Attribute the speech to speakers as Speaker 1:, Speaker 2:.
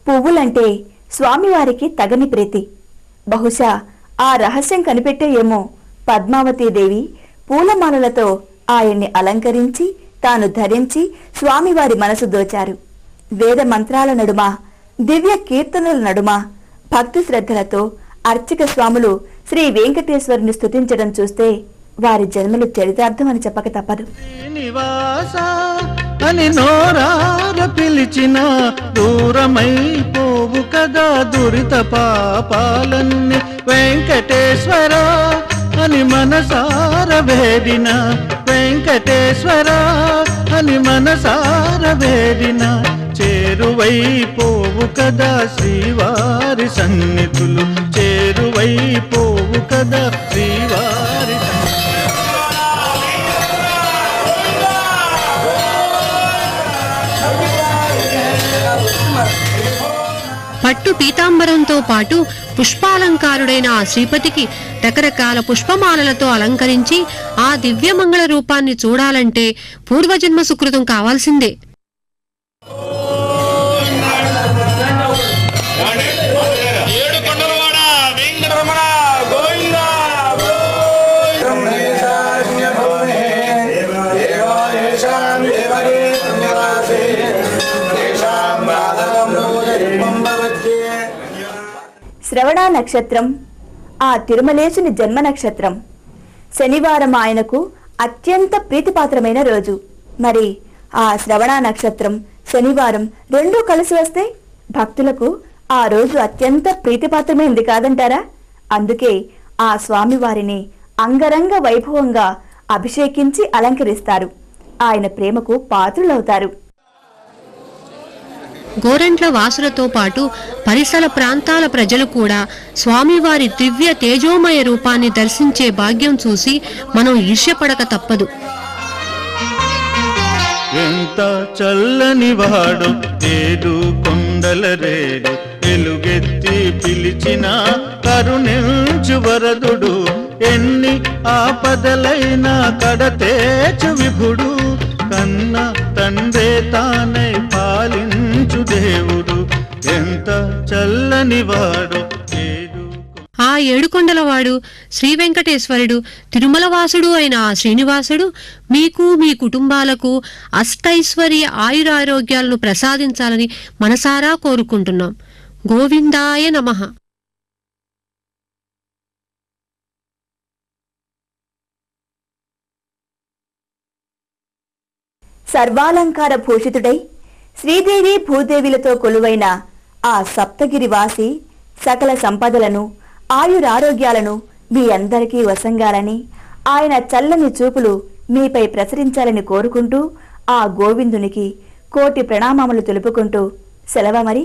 Speaker 1: పువ్వులంటే స్వామివారికి తగని ప్రీతి. బహుశా ఆ రహస్యం కనిపెట్టే ఏమో పద్మావతీదేవి పూలమాలలతో ఆయన్ని అలంకరించి తాను ధరించి స్వామివారి మనసు దోచారు. వేద మంత్రాల నడుమ, దివ్య కీర్తనల నడుమ భక్తి శ్రద్ధలతో అర్చక స్వాములు శ్రీ వెంకటేశ్వరుని స్తుతించడం చూస్తే వారి జన్మలు చరితార్థం అని చెప్పక తప్పదు.
Speaker 2: అని నోరార పిలిచిన దూరమైపోవు కదా దురిత పాపాలన్నీ, వెంకటేశ్వర అని మనసార వేడిన, వెంకటేశ్వర అని మనసార వేడిన, చేరువైపోవు కదా శ్రీవారి సన్నిధులు, చేరువైపోవు కదా శ్రీవారి
Speaker 3: పట్టు పీతాంబరంతో పాటు పుష్పాలంకారుడైన ఆ శ్రీపతికి రకరకాల పుష్పమాలలతో అలంకరించి ఆ దివ్యమంగళ రూపాన్ని చూడాలంటే పూర్వజన్మ సుకృతం కావాల్సిందే.
Speaker 1: శ్రవణ నక్షత్రం ఆ తిరుమలేశుని జన్మ నక్షత్రం. శనివారం ఆయనకు అత్యంత ప్రీతిపాత్రమైన రోజు. మరి ఆ శ్రవణ నక్షత్రం శనివారం రెండూ కలిసి వస్తే భక్తులకు ఆ రోజు అత్యంత ప్రీతిపాత్రమైంది కాదంటారా? అందుకే ఆ స్వామివారిని అంగరంగ వైభవంగా అభిషేకించి అలంకరిస్తారు. ఆయన ప్రేమకు పాత్రులవుతారు.
Speaker 3: గోరంట్ల వాసులతో పాటు పరిసర ప్రాంతాల ప్రజలు కూడా స్వామివారి దివ్య తేజోమయ రూపాన్ని దర్శించే భాగ్యం చూసి మనం ఈర్ష్యపడక తప్పదు.
Speaker 2: ఎంత చల్లని వాడు ఏడు కొండల రేడు, వెలుగెత్తి పిలిచిన కరుణించు వరదుడు, ఎన్ని ఆపదలైనా కడతేచు విభుడు, కన్న తండ్రే తానై పాలించు దేవుడు, ఎంత చల్లని వాడు
Speaker 3: ఆ ఏడుకొండలవాడు శ్రీ వెంకటేశ్వరుడు, తిరుమలవాసుడు అయిన ఆ శ్రీనివాసుడు మీకు మీ కుటుంబాలకు అష్టైశ్వర్య ఆయురారోగ్యాలను ప్రసాదించాలని మనసారా కోరుకుంటున్నాం. గోవిందాయ నమః.
Speaker 1: సర్వాలంకార భూషితుడై శ్రీదేవి భూదేవిలతో కొలువైన ఆ సప్తగిరివాసి సకల సంపదలను ఆయురారోగ్యాలను మీ అందరికీ వసంగాలని, ఆయన చల్లని చూపులు మీపై ప్రసరించాలని కోరుకుంటూ ఆ గోవిందునికి కోటి ప్రణామములు తెలుపుకుంటూ సెలవు మరి.